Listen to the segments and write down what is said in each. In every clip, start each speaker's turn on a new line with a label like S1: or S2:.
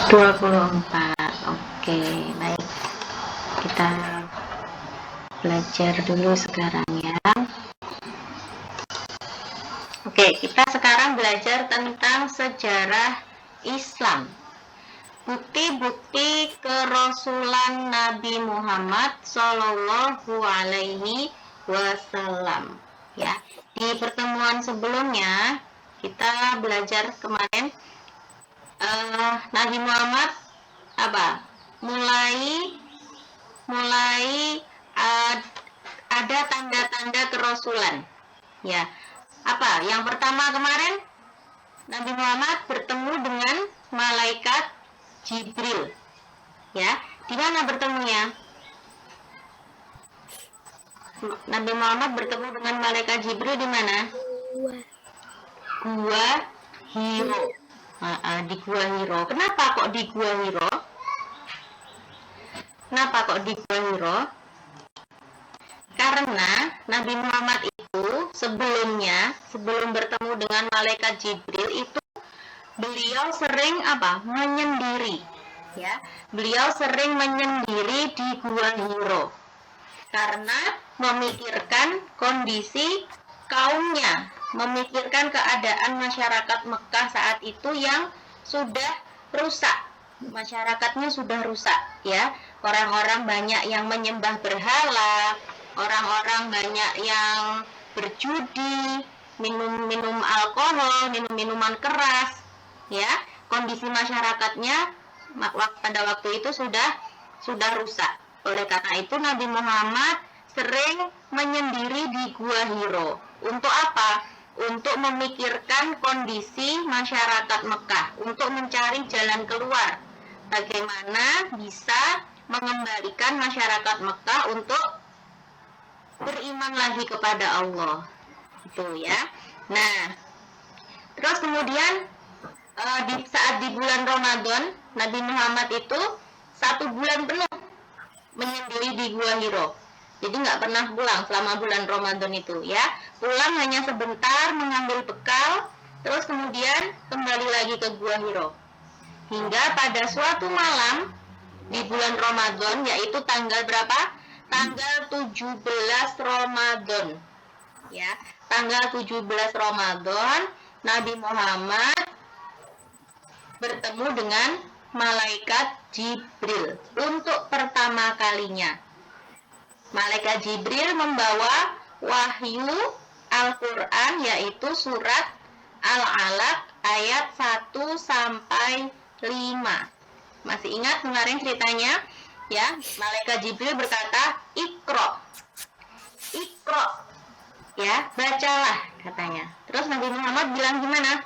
S1: 24. Oke, baik. Kita belajar dulu sekarang ya. Oke, kita sekarang belajar tentang sejarah Islam. Bukti-bukti kerasulan Nabi Muhammad Shallallahu Alaihi Wasallam. Ya, di pertemuan sebelumnya kita belajar kemarin Nabi Muhammad mulai ada tanda-tanda kerasulan. Ya, yang pertama kemarin Nabi Muhammad bertemu dengan malaikat Jibril. Ya, di mana bertemunya? Nabi Muhammad bertemu dengan malaikat Jibril di mana? Gua Hiro. Di Gua Hiro. Kenapa kok di Gua Hiro? Karena Nabi Muhammad itu sebelum bertemu dengan malaikat Jibril itu beliau sering menyendiri. Ya, beliau sering menyendiri di Gua Hiro karena memikirkan kondisi kaumnya, memikirkan keadaan masyarakat Mekah saat itu yang sudah rusak. Masyarakatnya sudah rusak, ya. Orang-orang banyak yang menyembah berhala, orang-orang banyak yang berjudi, minum alkohol, minum minuman keras, ya. Kondisi masyarakatnya pada waktu itu sudah rusak. Oleh karena itu Nabi Muhammad sering menyendiri di Gua Hiro. Untuk apa? Untuk memikirkan kondisi masyarakat Mekah, untuk mencari jalan keluar. Bagaimana bisa mengembalikan masyarakat Mekah untuk beriman lagi kepada Allah. Itu ya. Nah, terus kemudian saat di bulan Ramadan, Nabi Muhammad itu 1 bulan penuh menyendiri di Gua Hiro. Jadi nggak pernah pulang selama bulan Ramadan itu, ya. Pulang hanya sebentar mengambil bekal, terus kemudian kembali lagi ke Gua Hiro. Hingga pada suatu malam di bulan Ramadan, yaitu tanggal berapa? Tanggal 17 Ramadan. Ya, tanggal 17 Ramadan, Nabi Muhammad bertemu dengan malaikat Jibril untuk pertama kalinya. Malaikat Jibril membawa wahyu Al-Quran, yaitu surat Al-Alaq ayat 1 sampai 5. Masih ingat kemarin ceritanya? Ya, malaikat Jibril berkata, "Iqra." Iqra. Ya, bacalah katanya. Terus Nabi Muhammad bilang gimana?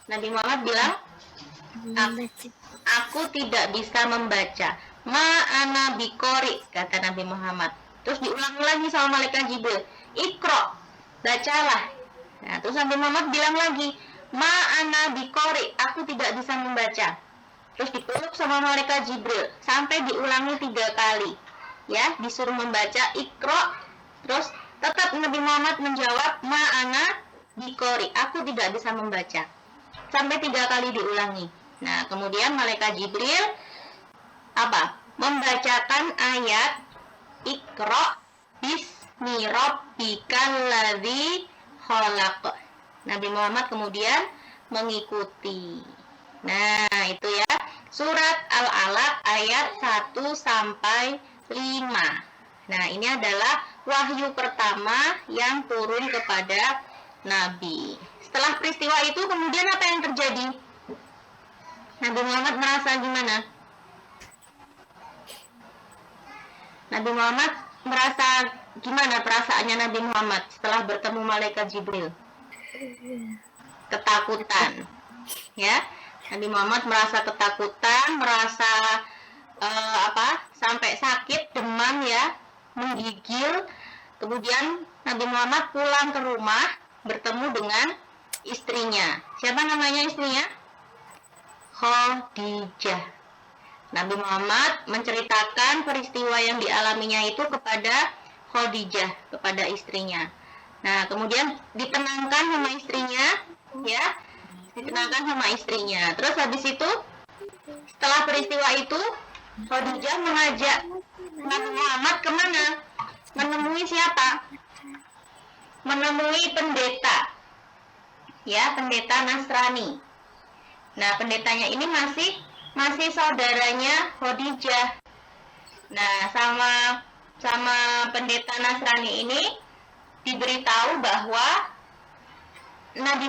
S1: Nabi Muhammad bilang, aku tidak bisa membaca. Ma'ana biqori, kata Nabi Muhammad. Terus diulang lagi sama malaikat Jibril, Iqra, bacalah. Nah, terus Nabi Muhammad bilang lagi, Ma'ana biqori, aku tidak bisa membaca. Terus dipeluk sama malaikat Jibril sampai diulangi 3 kali. Ya, disuruh membaca Iqra. Terus tetap Nabi Muhammad menjawab, Ma'ana biqori, aku tidak bisa membaca. Sampai 3 kali diulangi. Nah, kemudian malaikat Jibril membacakan ayat Iqra bismi rabbikal ladzi khalaq. Nabi Muhammad kemudian mengikuti. Nah, itu ya. Surat Al-Alaq ayat 1 sampai 5. Nah, ini adalah wahyu pertama yang turun kepada Nabi. Setelah peristiwa itu kemudian apa yang terjadi? Nabi Muhammad merasa gimana? Nabi Muhammad merasa gimana perasaannya Nabi Muhammad setelah bertemu malaikat Jibril? Ketakutan. Ya. Nabi Muhammad merasa ketakutan, merasa sampai sakit, demam ya, menggigil. Kemudian Nabi Muhammad pulang ke rumah bertemu dengan istrinya. Siapa namanya istrinya? Khadijah. Nabi Muhammad menceritakan peristiwa yang dialaminya itu kepada Khadijah, kepada istrinya. Nah, kemudian ditenangkan sama istrinya, ya. dikenalkan sama istrinya. Terus habis itu, setelah peristiwa itu, Khadijah mengajak Nabi Muhammad kemana? Menemui siapa? Menemui pendeta, ya, pendeta Nasrani. Nah, pendetanya ini masih saudaranya Khadijah. Nah, sama pendeta Nasrani ini diberitahu bahwa Nabi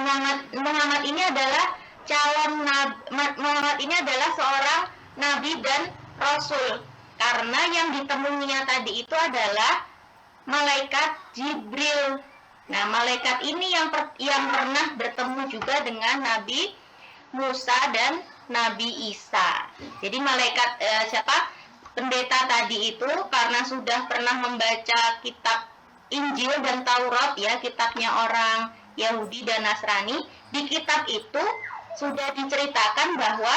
S1: Muhammad ini adalah Muhammad ini adalah seorang nabi dan rasul, karena yang ditemuinya tadi itu adalah malaikat Jibril. Nah, malaikat ini yang pernah bertemu juga dengan Nabi Musa dan Nabi Isa. Jadi malaikat pendeta tadi itu karena sudah pernah membaca kitab Injil dan Taurat, ya, kitabnya orang Yahudi dan Nasrani. Di kitab itu sudah diceritakan bahwa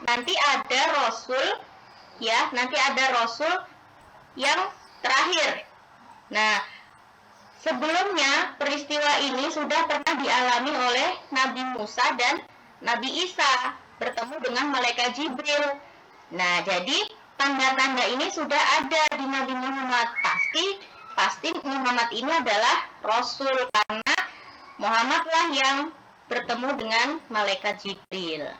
S1: nanti ada rasul, ya, nanti ada rasul yang terakhir. Nah, sebelumnya peristiwa ini sudah pernah dialami oleh Nabi Musa dan Nabi Isa bertemu dengan malaikat Jibril. Nah, jadi tanda-tanda ini sudah ada di Nabi Muhammad. Pasti Muhammad ini adalah rasul, karena Muhammadlah yang bertemu dengan malaikat Jibril.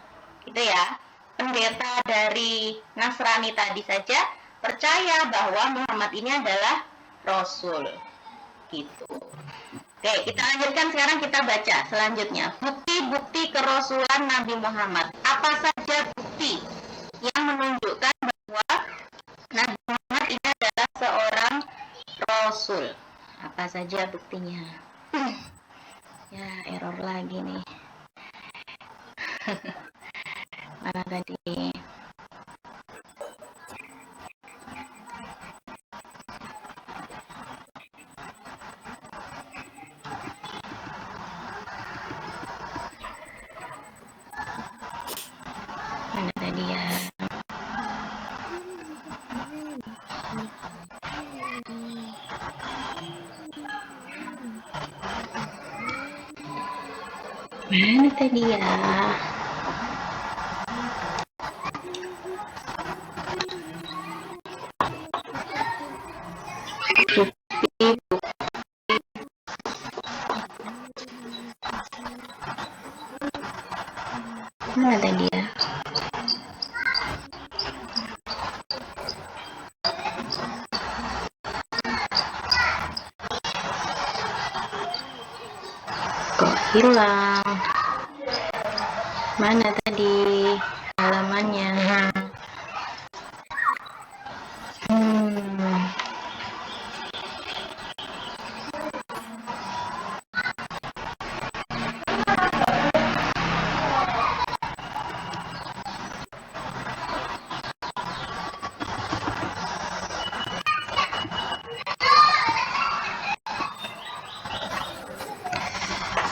S1: Gitu ya. Pendeta dari Nasrani tadi saja percaya bahwa Muhammad ini adalah rasul. Gitu. Oke, kita lanjutkan sekarang, kita baca selanjutnya. Bukti-bukti kerasulan Nabi Muhammad. Apa saja bukti yang menunjukkan bahwa Nabi Muhammad ini adalah seorang rasul? Apa saja buktinya? Ya, error lagi nih. Mana tadi? Mana tadi ya? Mana tadi ya? Mana tadi ya? Kok hilang? Mana tadi halamannya?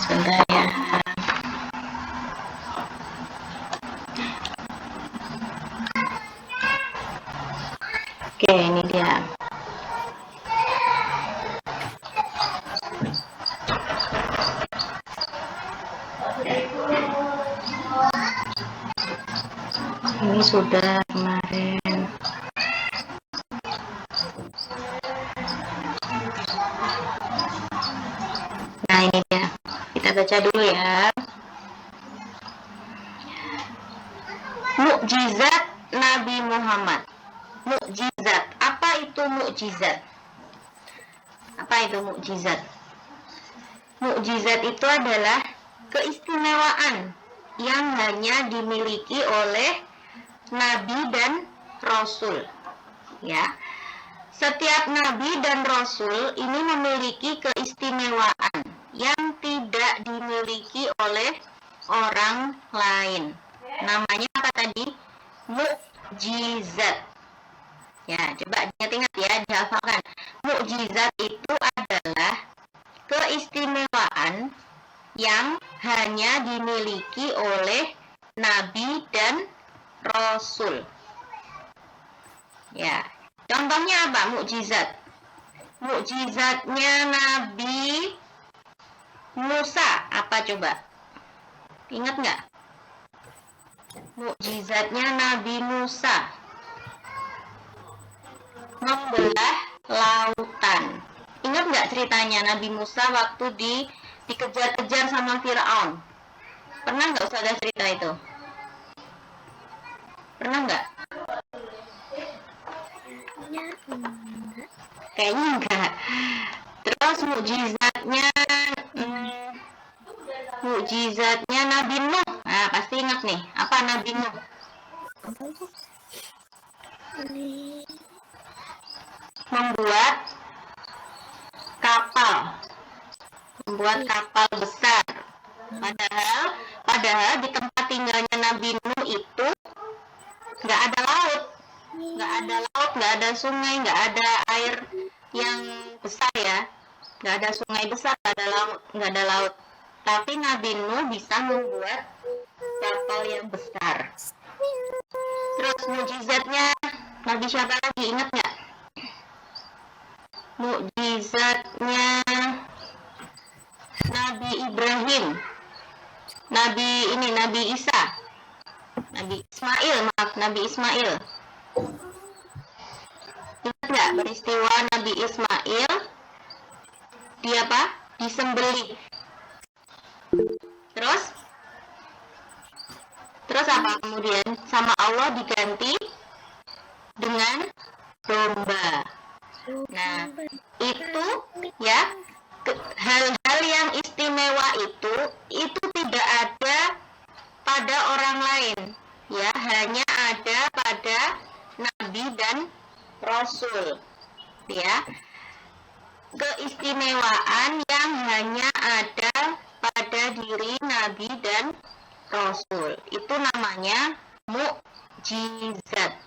S1: Sebentar ya. Oke, ini dia. Ini sudah kemarin. Nah, ini dia. Kita baca dulu ya. Mukjizat Nabi Muhammad. Mukjizat. Apa itu mukjizat? Apa itu mukjizat? Mukjizat itu adalah keistimewaan yang hanya dimiliki oleh nabi dan rasul. Ya. Setiap nabi dan rasul ini memiliki keistimewaan yang tidak dimiliki oleh orang lain. Namanya apa tadi? Mukjizat. Ya, coba ingat-ingat ya, dihafalkan. Mukjizat itu adalah keistimewaan yang hanya dimiliki oleh nabi dan rasul. Ya, contohnya apa mukjizat? Mukjizatnya Nabi Musa apa coba? Ingat nggak? Mukjizatnya Nabi Musa membelah lautan. Ingat nggak ceritanya Nabi Musa waktu dikejar-kejar sama Fir'aun? Pernah nggak Ustazah cerita itu? Pernah nggak? Kayaknya enggak. Terus mukjizatnya Nabi Nuh. Nah, pasti ingat nih. Apa Nabi Nuh? Membuat kapal besar. Padahal di tempat tinggalnya Nabi Nuh itu nggak ada laut, nggak ada sungai, nggak ada air yang besar ya, nggak ada sungai besar, nggak ada laut. Tapi Nabi Nuh bisa membuat kapal yang besar. Terus mukjizatnya Nabi siapa lagi, ingat nggak? Mukjizatnya Nabi Ibrahim, Nabi Isa, Nabi Ismail. Ingat nggak peristiwa Nabi Ismail? Dia apa? Disembelih. Terus apa kemudian? Sama Allah diganti dengan domba. Nah, itu ya, hal-hal yang istimewa itu tidak ada pada orang lain, ya, hanya ada pada Nabi dan Rasul, ya. Keistimewaan yang hanya ada pada diri Nabi dan Rasul itu namanya mukjizat.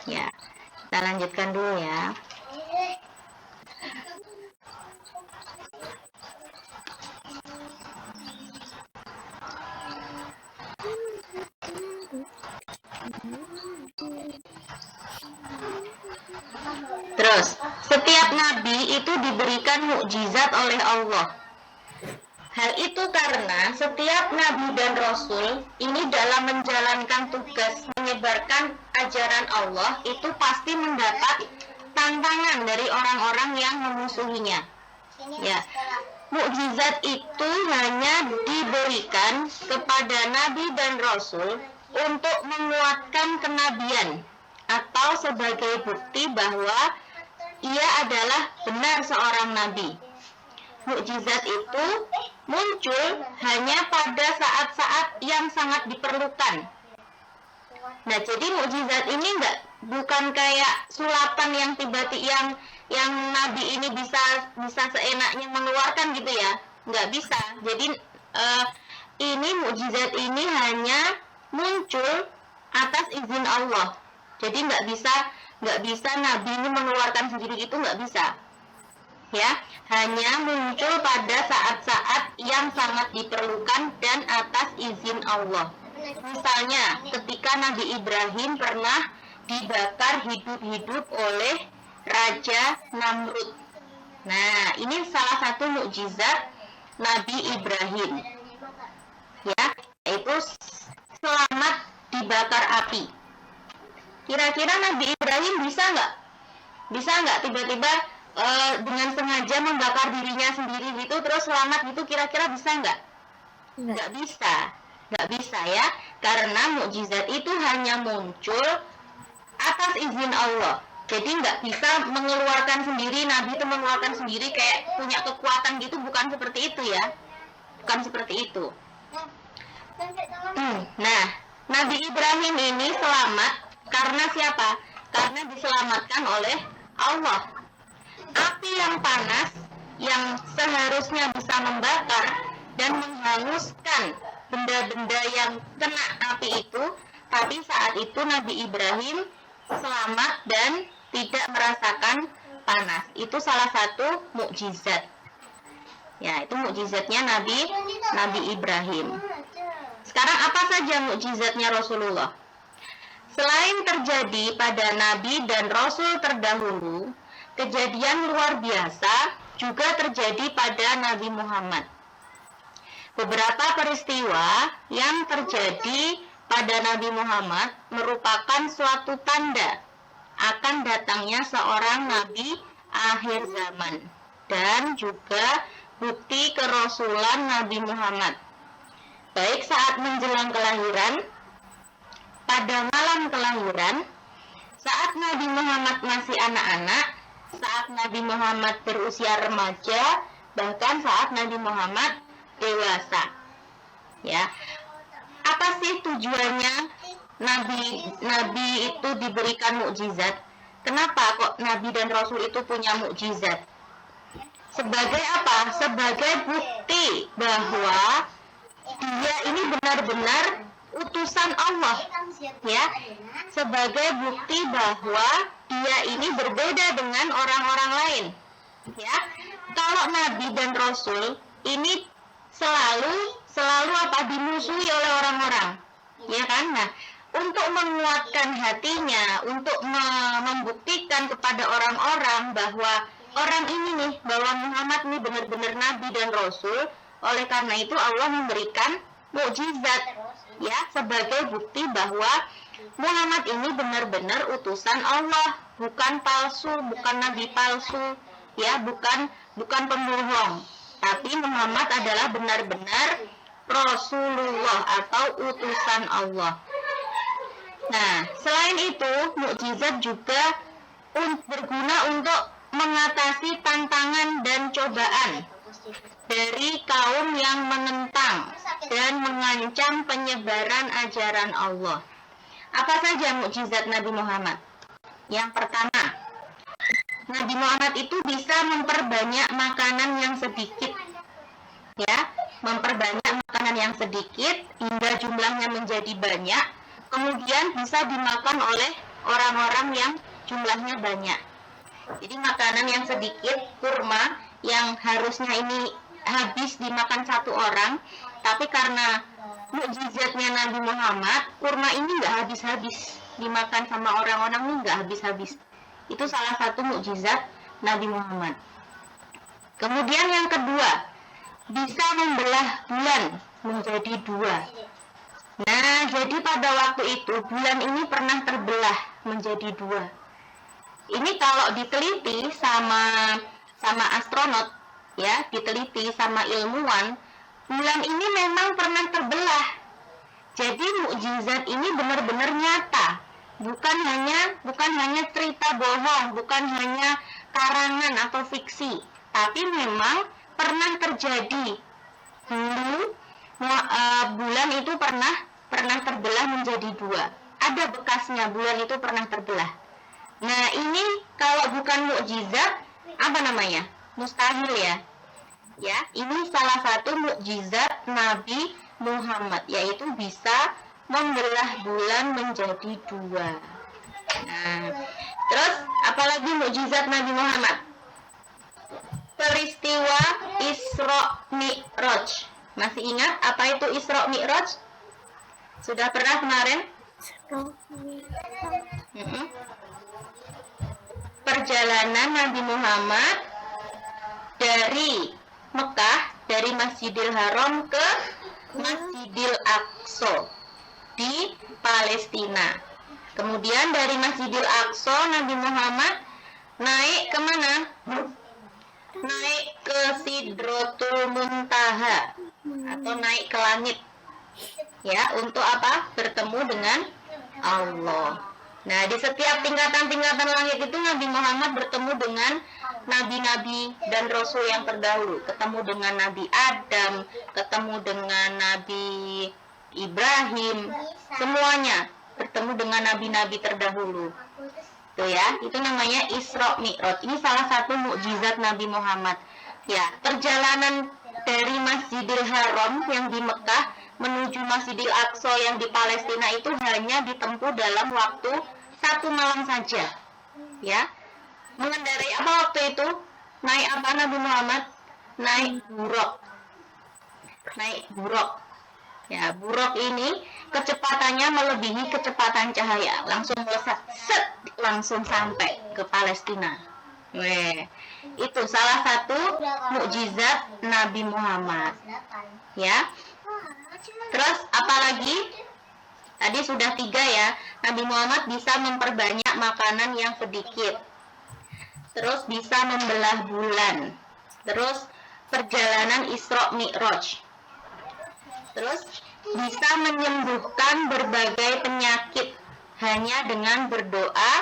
S1: Ya, kita lanjutkan dulu ya. Terus, setiap nabi itu diberikan mukjizat oleh Allah. Hal itu karena setiap nabi dan rasul ini dalam menjalankan tugas menyebarkan ajaran Allah itu pasti mendapat tantangan dari orang-orang yang memusuhinya. Ya, mukjizat itu hanya diberikan kepada nabi dan rasul untuk menguatkan kenabian atau sebagai bukti bahwa ia adalah benar seorang nabi. Mukjizat itu muncul hanya pada saat-saat yang sangat diperlukan. Nah, jadi mukjizat ini bukan kayak sulapan yang tiba-tiba yang nabi ini bisa seenaknya mengeluarkan gitu ya, nggak bisa. Jadi ini mukjizat ini hanya muncul atas izin Allah. Jadi nggak bisa nabi ini mengeluarkan sendiri gitu, nggak bisa. Ya, hanya muncul pada saat-saat yang sangat diperlukan dan atas izin Allah. Misalnya, ketika Nabi Ibrahim pernah dibakar hidup-hidup oleh Raja Namrud. Nah, ini salah satu mukjizat Nabi Ibrahim. Ya, yaitu selamat dibakar api. Kira-kira Nabi Ibrahim bisa nggak tiba-tiba dengan sengaja membakar dirinya sendiri gitu terus selamat gitu, kira-kira bisa nggak? Nggak bisa ya, karena mukjizat itu hanya muncul atas izin Allah. Jadi nggak bisa mengeluarkan sendiri, nabi itu mengeluarkan sendiri kayak punya kekuatan gitu, bukan seperti itu ya, bukan seperti itu. Nah, Nabi Ibrahim ini selamat karena siapa? Karena diselamatkan oleh Allah. Api yang panas yang seharusnya bisa membakar dan menghanguskan benda-benda yang kena api itu, tapi saat itu Nabi Ibrahim selamat dan tidak merasakan panas. Itu salah satu mukjizat. Ya, itu mukjizatnya Nabi Ibrahim. Sekarang apa saja mukjizatnya Rasulullah? Selain terjadi pada nabi dan rasul terdahulu, kejadian luar biasa juga terjadi pada Nabi Muhammad. Beberapa peristiwa yang terjadi pada Nabi Muhammad merupakan suatu tanda akan datangnya seorang Nabi akhir zaman dan juga bukti kerasulan Nabi Muhammad. Baik saat menjelang kelahiran, pada malam kelahiran, saat Nabi Muhammad masih anak-anak, saat Nabi Muhammad berusia remaja, bahkan saat Nabi Muhammad dewasa. Ya. Apa sih tujuannya Nabi itu diberikan mukjizat? Kenapa kok Nabi dan Rasul itu punya mukjizat? Sebagai apa? Sebagai bukti bahwa dia ini benar-benar utusan Allah, ya, sebagai bukti bahwa dia ini berbeda dengan orang-orang lain, ya. Kalau Nabi dan Rasul ini selalu apa, dimusuhi oleh orang-orang, ya kan? Nah, untuk menguatkan hatinya, untuk membuktikan kepada orang-orang bahwa orang ini nih, bahwa Muhammad ini benar-benar Nabi dan Rasul, oleh karena itu Allah memberikan mukjizat, ya, sebagai bukti bahwa Muhammad ini benar-benar utusan Allah, bukan palsu, bukan nabi palsu, ya, bukan pembohong, tapi Muhammad adalah benar-benar Rasulullah atau utusan Allah. Nah, selain itu, mukjizat juga berguna untuk mengatasi tantangan dan cobaan dari kaum yang menentang dan mengancam penyebaran ajaran Allah. Apa saja mukjizat Nabi Muhammad? Yang pertama, Nabi Muhammad itu bisa memperbanyak makanan yang sedikit, ya, memperbanyak makanan yang sedikit hingga jumlahnya menjadi banyak, kemudian bisa dimakan oleh orang-orang yang jumlahnya banyak. Jadi makanan yang sedikit, kurma yang harusnya ini habis dimakan satu orang, tapi karena mukjizatnya Nabi Muhammad, kurma ini nggak habis-habis dimakan sama orang-orang, ini nggak habis-habis. Itu salah satu mukjizat Nabi Muhammad. Kemudian yang kedua, bisa membelah bulan menjadi dua. Nah, jadi pada waktu itu bulan ini pernah terbelah menjadi dua. Ini kalau diteliti sama astronot, ya, diteliti sama ilmuwan, bulan ini memang pernah terbelah. Jadi mukjizat ini benar-benar nyata, bukan hanya cerita bohong, bukan hanya karangan atau fiksi, tapi memang pernah terjadi. Dulu bulan itu pernah terbelah menjadi dua. Ada bekasnya, bulan itu pernah terbelah. Nah, ini kalau bukan mukjizat, apa namanya? Mustahil, ya. Ya, ini salah satu mukjizat Nabi Muhammad, yaitu bisa membelah bulan menjadi dua. Nah, terus apalagi mukjizat Nabi Muhammad? Peristiwa Isra Mi'raj. Masih ingat apa itu Isra Mi'raj? Sudah pernah kemarin? Perjalanan Nabi Muhammad dari Mekah, dari Masjidil Haram ke Masjidil Aqsa di Palestina. Kemudian dari Masjidil Aqsa Nabi Muhammad naik kemana? Naik ke Sidratul Muntaha atau naik ke langit, ya, untuk apa? Bertemu dengan Allah. Nah, di setiap tingkatan-tingkatan langit itu Nabi Muhammad bertemu dengan nabi-nabi dan rasul yang terdahulu. Ketemu dengan Nabi Adam, ketemu dengan Nabi Ibrahim, semuanya bertemu dengan nabi-nabi terdahulu. Tuh ya, itu namanya Isra Mi'raj. Ini salah satu mukjizat Nabi Muhammad. Ya, perjalanan dari Masjidil Haram yang di Mekah menuju Masjidil Aqsa yang di Palestina itu hanya ditempuh dalam waktu 1 malam saja. Ya. Mengendarai apa waktu itu? Naik apa Nabi Muhammad? Naik buruk. Naik buruk. Ya, buruk ini kecepatannya melebihi kecepatan cahaya. Langsung melesat, set, langsung sampai ke Palestina. Weh. Itu salah satu mukjizat Nabi Muhammad. Ya. Terus apalagi? Tadi sudah 3 ya. Nabi Muhammad bisa memperbanyak makanan yang sedikit. Terus bisa membelah bulan. Terus perjalanan Isra Mi'raj. Terus bisa menyembuhkan berbagai penyakit hanya dengan berdoa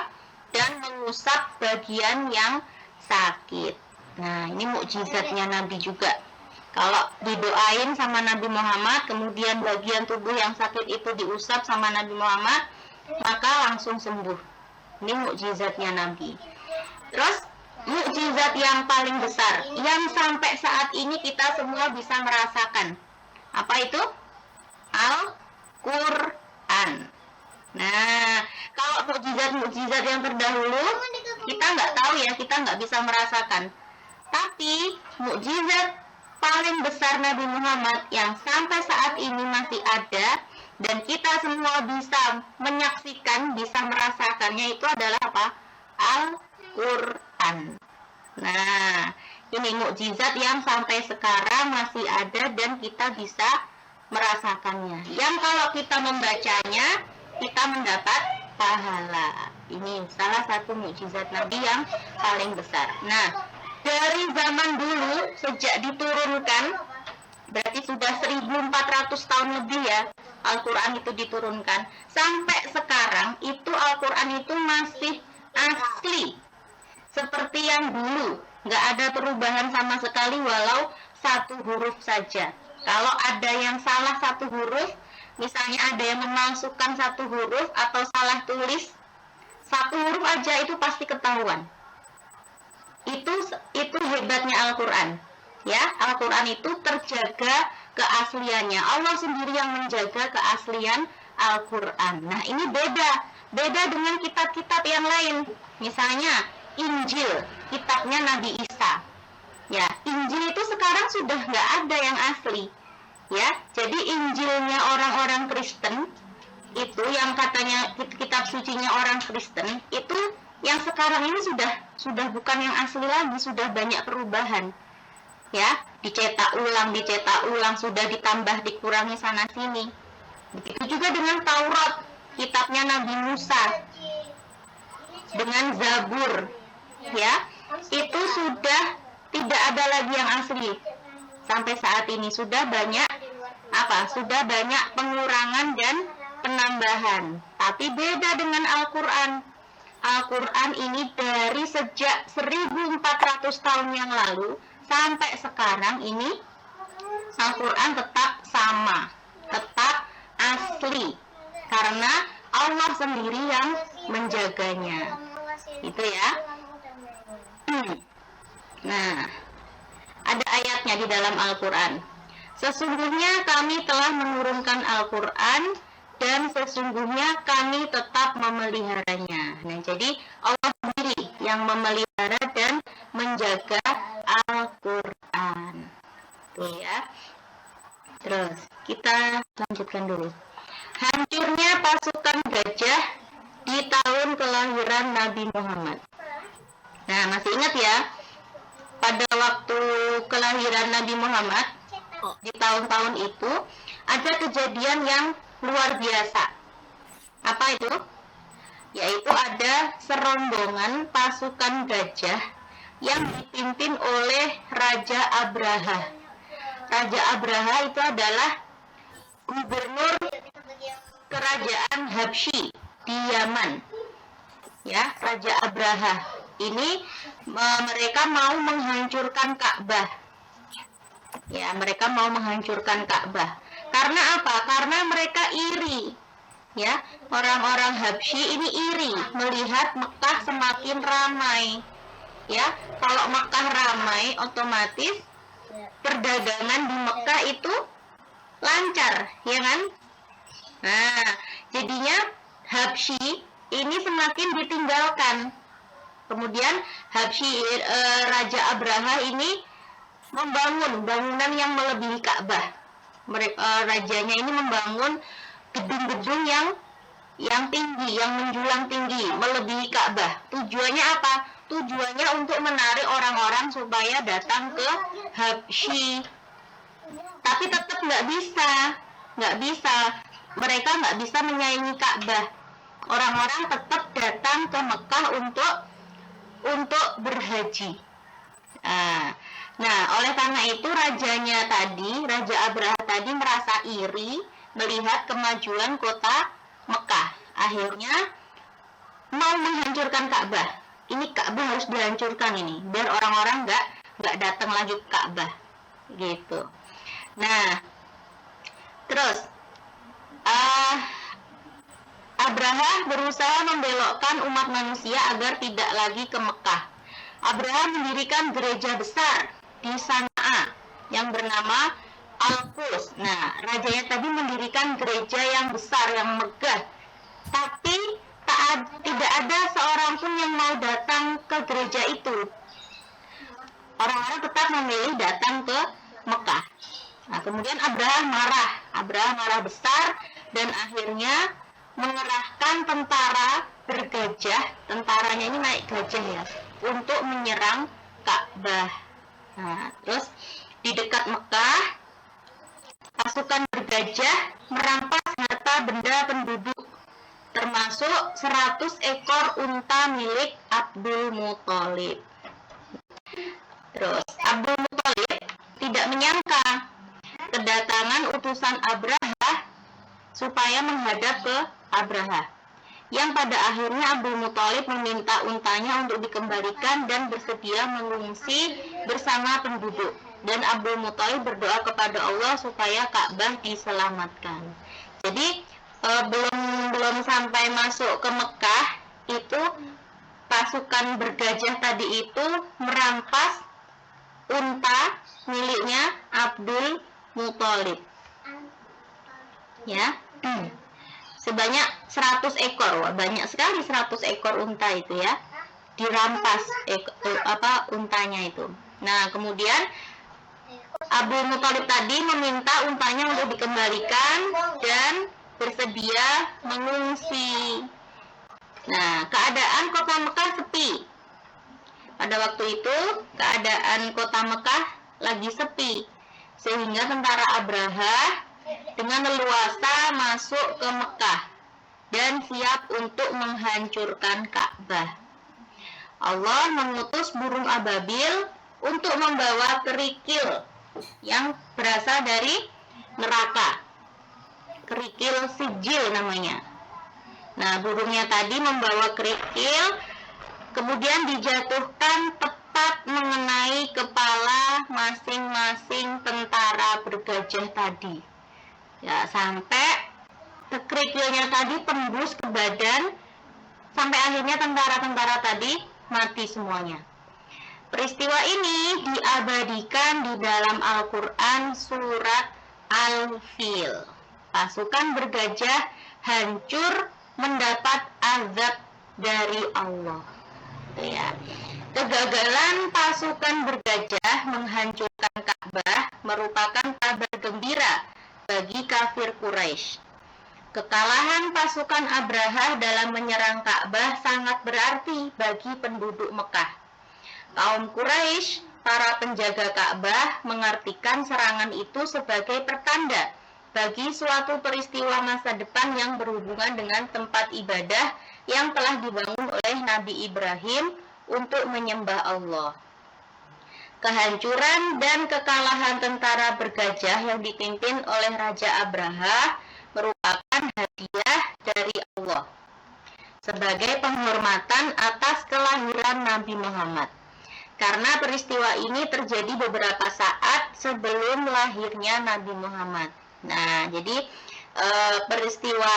S1: dan mengusap bagian yang sakit. Nah, ini mukjizatnya Nabi juga. Kalau didoain sama Nabi Muhammad, kemudian bagian tubuh yang sakit itu diusap sama Nabi Muhammad, maka langsung sembuh. Ini mukjizatnya Nabi. Terus mukjizat yang paling besar yang sampai saat ini kita semua bisa merasakan. Apa itu? Al-Quran. Nah, kalau mukjizat-mukjizat yang terdahulu kita nggak tahu ya, kita nggak bisa merasakan. Tapi mukjizat paling besar Nabi Muhammad yang sampai saat ini masih ada dan kita semua bisa menyaksikan, bisa merasakannya, itu adalah apa? Al-Quran. Nah, ini mukjizat yang sampai sekarang masih ada dan kita bisa merasakannya. Yang kalau kita membacanya, kita mendapat pahala. Ini salah satu mukjizat Nabi yang paling besar. Nah, dari zaman dulu sejak diturunkan, berarti sudah 1400 tahun lebih ya Al-Quran itu diturunkan, sampai sekarang itu Al-Quran itu masih asli seperti yang dulu, nggak ada perubahan sama sekali walau satu huruf saja. Kalau ada yang salah satu huruf, misalnya ada yang memalsukan satu huruf atau salah tulis satu huruf aja, itu pasti ketahuan. Itu hebatnya Al-Quran. Ya, Al-Quran itu terjaga keasliannya. Allah sendiri yang menjaga keaslian Al-Quran. Nah, ini beda dengan kitab-kitab yang lain. Misalnya Injil, kitabnya Nabi Isa. Ya, Injil itu sekarang sudah nggak ada yang asli. Ya, jadi Injilnya orang-orang Kristen itu, yang katanya kitab sucinya orang Kristen itu, yang sekarang ini sudah bukan yang asli lagi, sudah banyak perubahan. Ya, dicetak ulang, sudah ditambah, dikurangi sana sini. Begitu juga dengan Taurat, kitabnya Nabi Musa, dengan Zabur, ya, itu sudah tidak ada lagi yang asli. Sampai saat ini sudah banyak pengurangan dan penambahan. Tapi beda dengan Al-Quran. Al-Quran ini dari sejak 1400 tahun yang lalu sampai sekarang ini, Al-Quran tetap sama, tetap asli, karena Allah sendiri yang menjaganya. Itu ya. Nah, ada ayatnya di dalam Al-Quran. Sesungguhnya kami telah menurunkan Al-Quran dan sesungguhnya kami tetap memeliharanya. Nah, jadi Allah sendiri yang memelihara dan menjaga Al-Quran. Tuh ya. Terus kita lanjutkan dulu. Hancurnya pasukan gajah di tahun kelahiran Nabi Muhammad. Nah, masih ingat ya, pada waktu kelahiran Nabi Muhammad di tahun-tahun itu ada kejadian yang luar biasa. Apa itu? Yaitu ada serombongan pasukan gajah yang dipimpin oleh Raja Abraha. Raja Abraha itu adalah gubernur kerajaan Habsyi di Yaman. Ya, Raja Abraha ini mereka mau menghancurkan Ka'bah. Ya, mereka mau menghancurkan Ka'bah. Karena apa? Karena mereka iri. Ya, orang-orang Habsyi ini iri melihat Mekah semakin ramai. Ya, kalau Mekah ramai, otomatis perdagangan di Mekah itu lancar, ya kan? Nah, jadinya Habsyi ini semakin ditinggalkan. Kemudian Habsyi, Raja Abraha ini membangun bangunan yang melebihi Ka'bah. Rajanya ini membangun gedung-gedung yang yang tinggi, yang menjulang tinggi, melebihi Ka'bah. Tujuannya apa? Tujuannya untuk menarik orang-orang supaya datang ke Habsyi. Tapi tetap nggak bisa. Mereka nggak bisa menyaingi Ka'bah. Orang-orang tetap datang ke Mekah untuk berhaji. Nah, oleh karena itu Raja Abraha tadi merasa iri melihat kemajuan kota Mekah. Akhirnya mau menghancurkan Ka'bah. Ini Ka'bah harus dihancurkan ini, biar orang-orang nggak datang lagi ke Ka'bah, gitu. Nah, terus Abraha berusaha membelokkan umat manusia agar tidak lagi ke Mekah. Abraha mendirikan gereja besar di Sana'a yang bernama Al-Quds. Nah, rajanya tadi mendirikan gereja yang besar, yang megah, tapi tidak ada seorang pun yang mau datang ke gereja itu. Orang-orang tetap memilih datang ke Mekah. Nah, kemudian Abraha marah besar dan akhirnya mengerahkan tentara bergajah. Tentaranya ini naik gajah ya, untuk menyerang Ka'bah. Nah, terus di dekat Mekah, pasukan bergajah merampas harta benda penduduk, termasuk 100 ekor unta milik Abdul Muthalib. Terus Abdul Muthalib tidak menyangka kedatangan utusan Abraha supaya menghadap ke Abraha, yang pada akhirnya Abdul Muthalib meminta untanya untuk dikembalikan dan bersedia mengungsi bersama penduduk. Dan Abdul Muthalib berdoa kepada Allah supaya Ka'bah diselamatkan. Jadi belum sampai masuk ke Mekah, itu pasukan bergajah tadi itu merampas unta miliknya Abdul Muthalib. Ya. Sebanyak 100 ekor. Wah, banyak sekali 100 ekor unta itu ya. Dirampas untanya itu. Nah, kemudian Abdul Muthalib tadi meminta untanya untuk dikembalikan dan bersedia mengungsi. Nah, keadaan kota Mekah sepi. Pada waktu itu, keadaan kota Mekah lagi sepi, sehingga tentara Abraha dengan leluasa masuk ke Mekah dan siap untuk menghancurkan Ka'bah. Allah mengutus burung ababil untuk membawa kerikil yang berasal dari neraka. Kerikil sijil namanya. Nah, burungnya tadi membawa kerikil, kemudian dijatuhkan tepat mengenai kepala masing-masing tentara bergajah tadi. Ya, sampai kerikilnya tadi tembus ke badan, sampai akhirnya tentara-tentara tadi mati semuanya. Peristiwa ini diabadikan di dalam Al-Quran surat Al-Fil. Pasukan bergajah hancur mendapat azab dari Allah. Ya. Kegagalan pasukan bergajah menghancurkan Ka'bah merupakan kabar gembira bagi kafir Quraisy. Kekalahan pasukan Abraha dalam menyerang Ka'bah sangat berarti bagi penduduk Mekah. Kaum Quraisy, para penjaga Ka'bah, mengartikan serangan itu sebagai pertanda bagi suatu peristiwa masa depan yang berhubungan dengan tempat ibadah yang telah dibangun oleh Nabi Ibrahim untuk menyembah Allah. Kehancuran dan kekalahan tentara bergajah yang dipimpin oleh Raja Abraha merupakan hadiah dari Allah sebagai penghormatan atas kelahiran Nabi Muhammad. Karena peristiwa ini terjadi beberapa saat sebelum lahirnya Nabi Muhammad. Nah, jadi peristiwa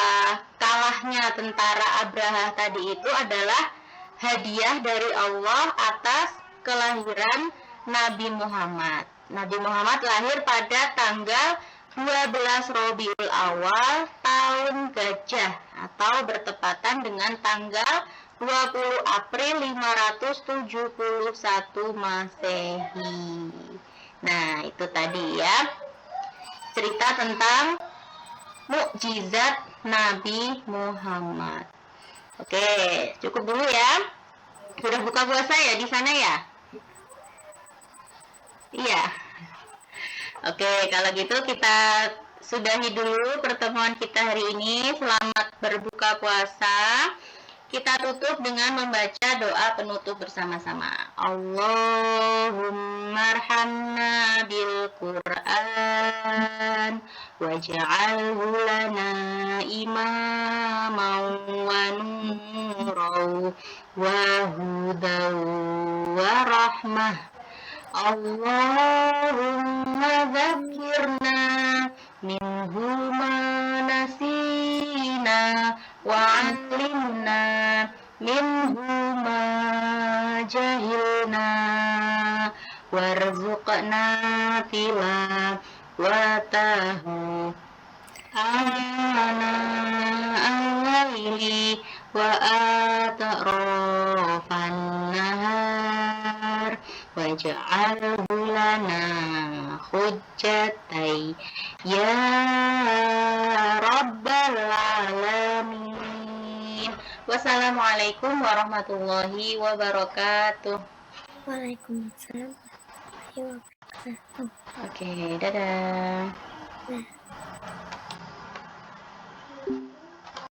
S1: kalahnya tentara Abraha tadi itu adalah hadiah dari Allah atas kelahiran Nabi Muhammad. Nabi Muhammad lahir pada tanggal 12 Rabiul Awal tahun Gajah atau bertepatan dengan tanggal 20 April 571 Masehi. Nah, itu tadi ya cerita tentang mukjizat Nabi Muhammad. Oke, cukup dulu ya. Sudah buka puasa ya di sana ya? Iya. Oke, kalau gitu kita sudahi dulu pertemuan kita hari ini. Selamat berbuka puasa. Kita tutup dengan membaca doa penutup bersama-sama. Allahumma arhamna bil Qur'an waj'alhu lana imaman wa nuran wa hudan wa rahmah. Allahumma dzakirna minhu ma nasina wa 'allimna minhu ma jahilna warzuqna tilawatahu ana al-laili wa atrafan nahar waj'alhu lana hujjatai ya rabbal alamin. Wassalamualaikum warahmatullahi wabarakatuh.
S2: Waalaikumsalam warahmatullahi wabarakatuh.
S1: Oke, dadah.
S2: Nah.